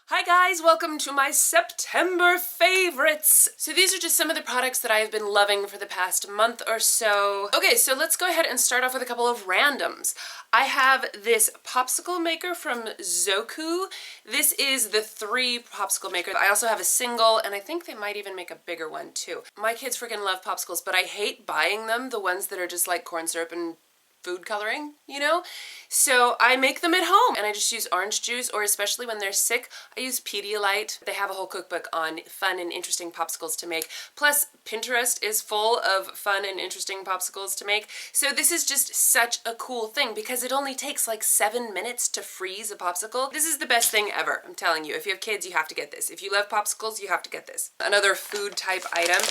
Hi guys, welcome to my September favorites. So these are just some of the products that I have been loving for the past month or so. Okay, so let's go ahead and start off with a couple of randoms. I have this popsicle maker from Zoku. This is the 3 popsicle maker. I also have a single, and I think they might even make a bigger one too. My kids freaking love popsicles, but I hate buying them, the ones that are just like corn syrup and food coloring, you know? So I make them at home and I just use orange juice, or especially when they're sick, I use Pedialyte. They have a whole cookbook on fun and interesting popsicles to make. Plus, Pinterest is full of fun and interesting popsicles to make. So this is just such a cool thing because it only takes like 7 minutes to freeze a popsicle. This is the best thing ever, I'm telling you. If you have kids, you have to get this. If you love popsicles, you have to get this. Another food type item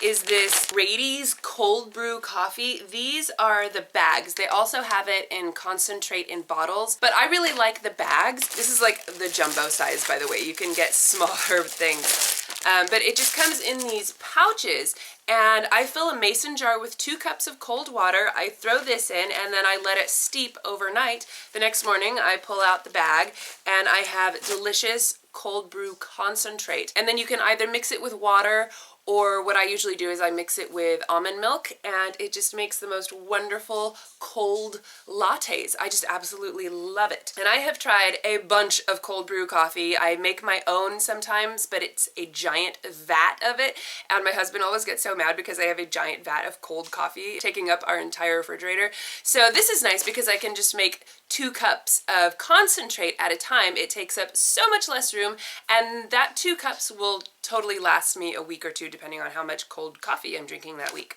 is this Grady's cold brew coffee. These are the bags. They also have it in concentrate in bottles, but I really like the bags. This is like the jumbo size, by the way. You can get smaller things, but it just comes in these pouches, and I fill a mason jar with 2 cups of cold water. I throw this in and then I let it steep overnight. The next morning I pull out the bag and I have delicious cold brew concentrate. And then you can either mix it with water, or what I usually do is I mix it with almond milk, and it just makes the most wonderful cold lattes. I just absolutely love it. And I have tried a bunch of cold brew coffee. I make my own sometimes, but it's a giant vat of it. And my husband always gets so mad because I have a giant vat of cold coffee taking up our entire refrigerator. So this is nice because I can just make 2 cups of concentrate at a time. It takes up so much less room, and that 2 cups will totally last me a week or 2 depending on how much cold coffee I'm drinking that week.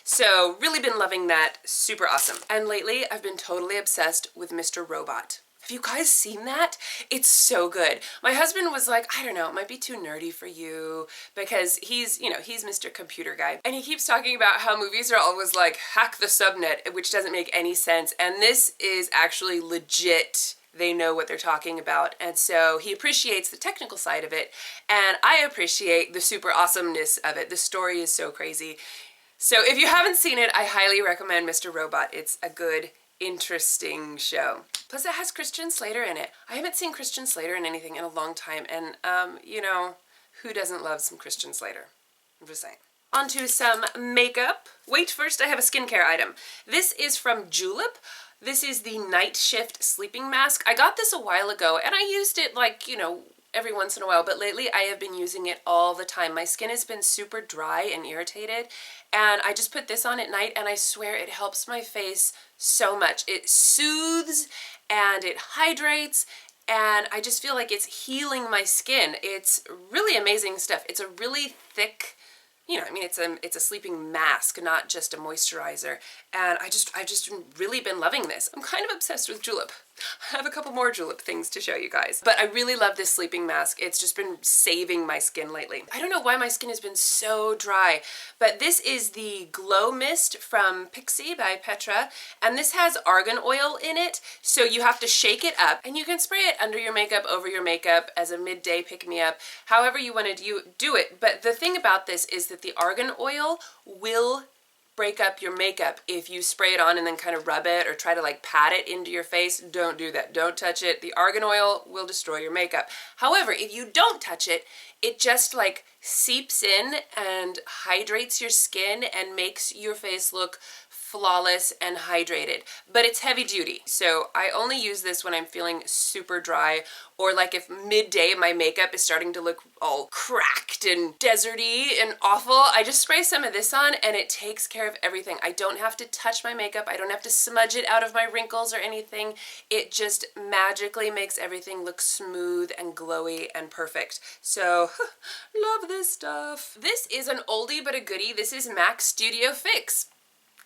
So really been loving that, super awesome. And lately I've been totally obsessed with Mr. Robot. Have you guys seen that? It's so good. My husband was like, I don't know, it might be too nerdy for you because he's, you know, he's Mr. Computer Guy. And he keeps talking about how movies are always like hack the subnet, which doesn't make any sense. And this is actually legit. They know what they're talking about, and so he appreciates the technical side of it, and I appreciate the super awesomeness of it. The story is so crazy. So if you haven't seen it, I highly recommend Mr. Robot. It's a good, interesting show. Plus it has Christian Slater in it. I haven't seen Christian Slater in anything in a long time, and you know, who doesn't love some Christian Slater? I'm just saying. On to some makeup. Wait, first I have a skincare item. This is from Julep. This is the Night Shift Sleeping Mask. I got this a while ago and I used it like, you know, every once in a while, but lately I have been using it all the time. My skin has been super dry and irritated, and I just put this on at night and I swear it helps my face so much. It soothes and it hydrates, and I just feel like it's healing my skin. It's really amazing stuff. It's a really thick, you know, I mean, it's a sleeping mask, not just a moisturizer. And I've just really been loving this. I'm kind of obsessed with Julep. I have a couple more Julep things to show you guys. But I really love this sleeping mask. It's just been saving my skin lately. I don't know why my skin has been so dry, but this is the Glow Mist from Pixi by Petra. And this has argan oil in it, so you have to shake it up, and you can spray it under your makeup, over your makeup, as a midday pick-me-up, however you want to do it. But the thing about this is that the argan oil will break up your makeup if you spray it on and then kind of rub it or try to like pat it into your face. Don't do that. Don't touch it. The argan oil will destroy your makeup. However, if you don't touch it, it just like seeps in and hydrates your skin and makes your face look flawless and hydrated. But it's heavy duty, so I only use this when I'm feeling super dry, or like if midday my makeup is starting to look all cracked and deserty and awful. I just spray some of this on and it takes care of everything. I don't have to touch my makeup. I don't have to smudge it out of my wrinkles or anything. It just magically makes everything look smooth and glowy and perfect. So love this stuff. This is an oldie but a goodie. This is MAC Studio Fix.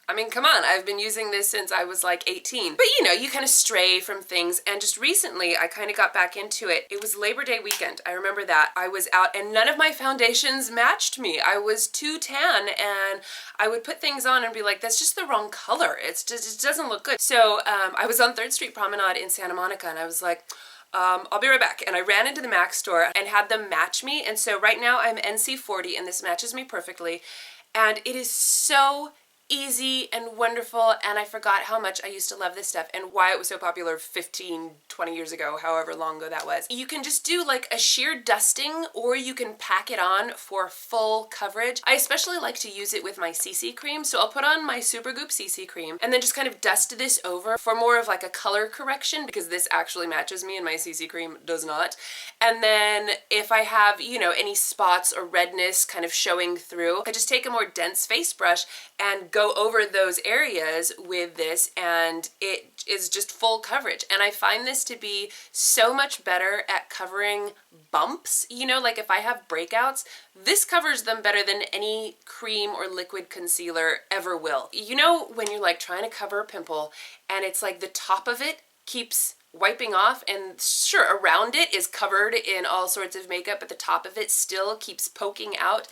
I mean, come on, I've been using this since I was like 18. But you know, you kind of stray from things, and just recently I kind of got back into it. It was Labor Day weekend. I remember that. I was out and none of my foundations matched me. I was too tan, and I would put things on and be like, that's just the wrong color. It's just, it doesn't look good. So I was on 3rd Street Promenade in Santa Monica, and I was like, I'll be right back. And I ran into the MAC store and had them match me. And so right now I'm NC40 and this matches me perfectly. And it is so easy and wonderful, and I forgot how much I used to love this stuff and why it was so popular 15, 20 years ago, however long ago that was. You can just do like a sheer dusting, or you can pack it on for full coverage. I especially like to use it with my CC cream, so I'll put on my Supergoop CC cream and then just kind of dust this over for more of like a color correction, because this actually matches me and my CC cream does not. And then if I have, you know, any spots or redness kind of showing through, I just take a more dense face brush and go over those areas with this, and it is just full coverage. And I find this to be so much better at covering bumps. You know, like if I have breakouts, this covers them better than any cream or liquid concealer ever will. You know, when you're like trying to cover a pimple and it's like the top of it keeps wiping off, and sure, around it is covered in all sorts of makeup, but the top of it still keeps poking out.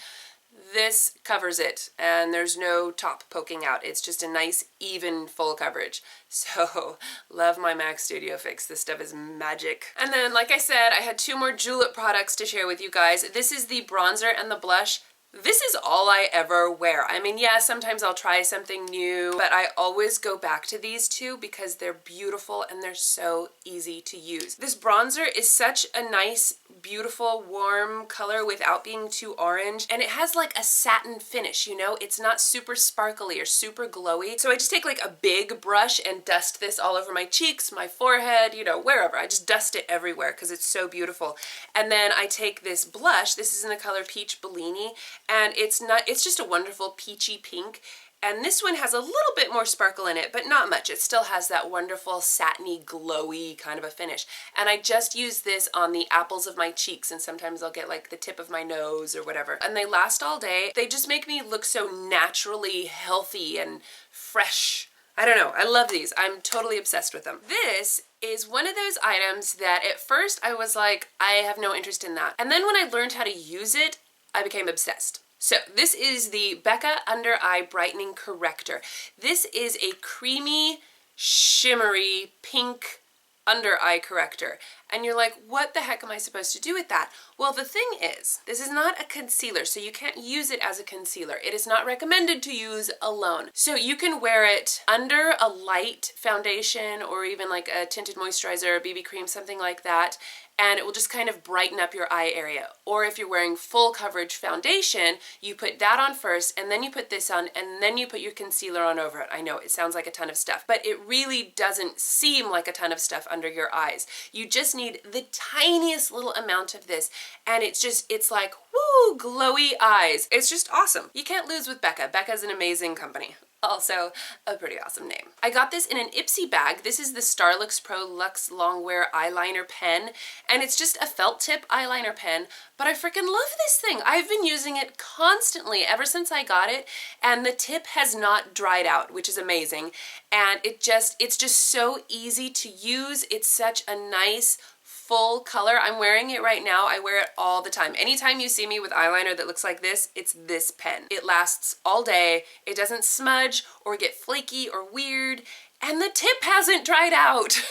This covers it, and there's no top poking out. It's just a nice, even, full coverage. So, love my MAC Studio Fix. This stuff is magic. And then, like I said, I had 2 more Julep products to share with you guys. This is the bronzer and the blush. This is all I ever wear. I mean, yeah, sometimes I'll try something new, but I always go back to these 2 because they're beautiful and they're so easy to use. This bronzer is such a nice, beautiful, warm color without being too orange, and it has like a satin finish, you know? It's not super sparkly or super glowy. So I just take like a big brush and dust this all over my cheeks, my forehead, you know, wherever. I just dust it everywhere because it's so beautiful. And then I take this blush, this is in the color Peach Bellini, and it's just a wonderful peachy pink. And this one has a little bit more sparkle in it, but not much. It still has that wonderful satiny, glowy kind of a finish. And I just use this on the apples of my cheeks, and sometimes I'll get like the tip of my nose or whatever. And they last all day. They just make me look so naturally healthy and fresh. I don't know, I love these. I'm totally obsessed with them. This is one of those items that at first I was like, I have no interest in that. And then when I learned how to use it, I became obsessed. So this is the Becca Under Eye Brightening Corrector. This is a creamy, shimmery, pink under eye corrector. And you're like, what the heck am I supposed to do with that? Well, the thing is, this is not a concealer, so you can't use it as a concealer. It is not recommended to use alone. So you can wear it under a light foundation or even like a tinted moisturizer or BB cream, something like that, and it will just kind of brighten up your eye area. Or if you're wearing full coverage foundation, you put that on first, and then you put this on, and then you put your concealer on over it. I know, it sounds like a ton of stuff, but it really doesn't seem like a ton of stuff under your eyes. You just need the tiniest little amount of this, and it's like, woo, glowy eyes. It's just awesome. You can't lose with Becca. Becca's an amazing company. Also a pretty awesome name. I got this in an Ipsy bag. This is the Starlooks Pro Luxe Longwear eyeliner pen, and it's just a felt tip eyeliner pen, but I freaking love this thing. I've been using it constantly ever since I got it, and the tip has not dried out, which is amazing, and it's just so easy to use. It's such a nice full color. I'm wearing it right now. I wear it all the time. Anytime you see me with eyeliner that looks like this, it's this pen. It lasts all day. It doesn't smudge or get flaky or weird, and the tip hasn't dried out.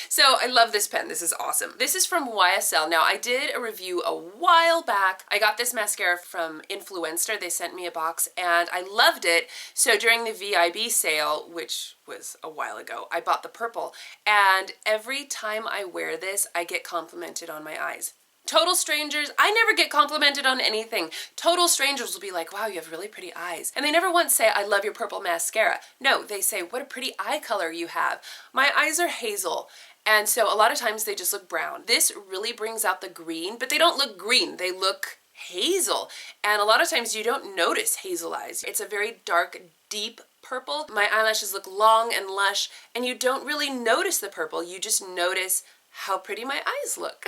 So I love this pen. This is awesome. This is from YSL. Now, I did a review a while back. I got this mascara from Influencer. They sent me a box and I loved it. So during the VIB sale, which was a while ago, I bought the purple, and every time I wear this, I get complimented on my eyes. Total strangers, I never get complimented on anything. Total strangers will be like, wow, you have really pretty eyes. And they never once say, I love your purple mascara. No, they say, what a pretty eye color you have. My eyes are hazel, and so a lot of times they just look brown. This really brings out the green, but they don't look green, they look hazel. And a lot of times you don't notice hazel eyes. It's a very dark, deep purple. My eyelashes look long and lush, and you don't really notice the purple, you just notice how pretty my eyes look.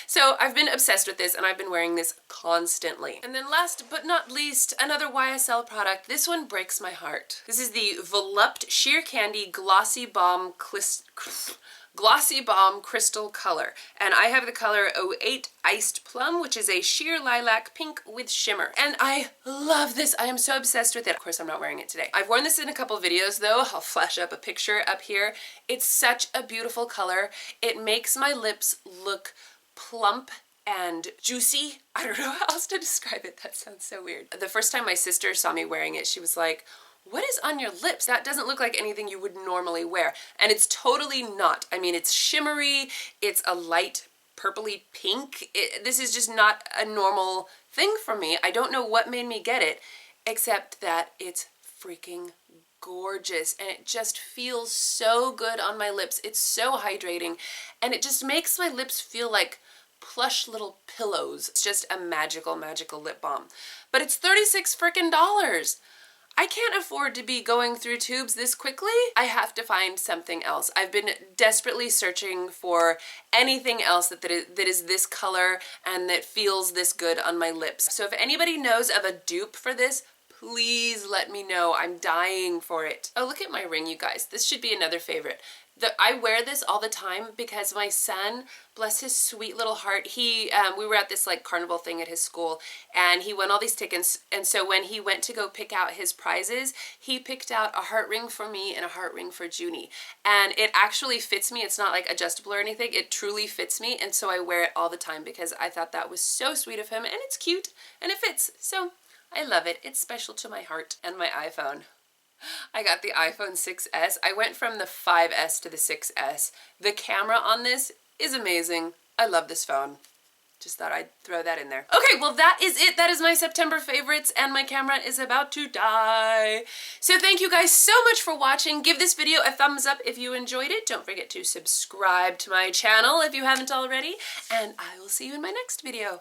So I've been obsessed with this, and I've been wearing this constantly. And then last but not least, another YSL product. This one breaks my heart. This is the Volupté Sheer Candy Glossy Balm Crystal Color. And I have the color 08 Iced Plum, which is a sheer lilac pink with shimmer. And I love this. I am so obsessed with it. Of course, I'm not wearing it today. I've worn this in a couple videos though. I'll flash up a picture up here. It's such a beautiful color. It makes my lips look plump and juicy. I don't know how else to describe it. That sounds so weird. The first time my sister saw me wearing it, she was like, what is on your lips? That doesn't look like anything you would normally wear. And it's totally not. I mean, it's shimmery, it's a light purpley pink. This is just not a normal thing for me. I don't know what made me get it, except that it's freaking gorgeous and it just feels so good on my lips. It's so hydrating and it just makes my lips feel like plush little pillows. It's just a magical, magical lip balm. But it's $36 freaking dollars. I can't afford to be going through tubes this quickly. I have to find something else. I've been desperately searching for anything else that is this color and that feels this good on my lips. So if anybody knows of a dupe for this, please let me know. I'm dying for it. Oh, look at my ring, you guys. This should be another favorite. I wear this all the time because my son, bless his sweet little heart, we were at this like carnival thing at his school and he won all these tickets, and so when he went to go pick out his prizes, he picked out a heart ring for me and a heart ring for Junie, and it actually fits me. It's not like adjustable or anything. It truly fits me, and so I wear it all the time because I thought that was so sweet of him, and it's cute and it fits, so I love it. It's special to my heart. And my iPhone. I got the iPhone 6S. I went from the 5S to the 6S. The camera on this is amazing. I love this phone. Just thought I'd throw that in there. Okay, well that is it. That is my September favorites and my camera is about to die. So thank you guys so much for watching. Give this video a thumbs up if you enjoyed it. Don't forget to subscribe to my channel if you haven't already. And I will see you in my next video.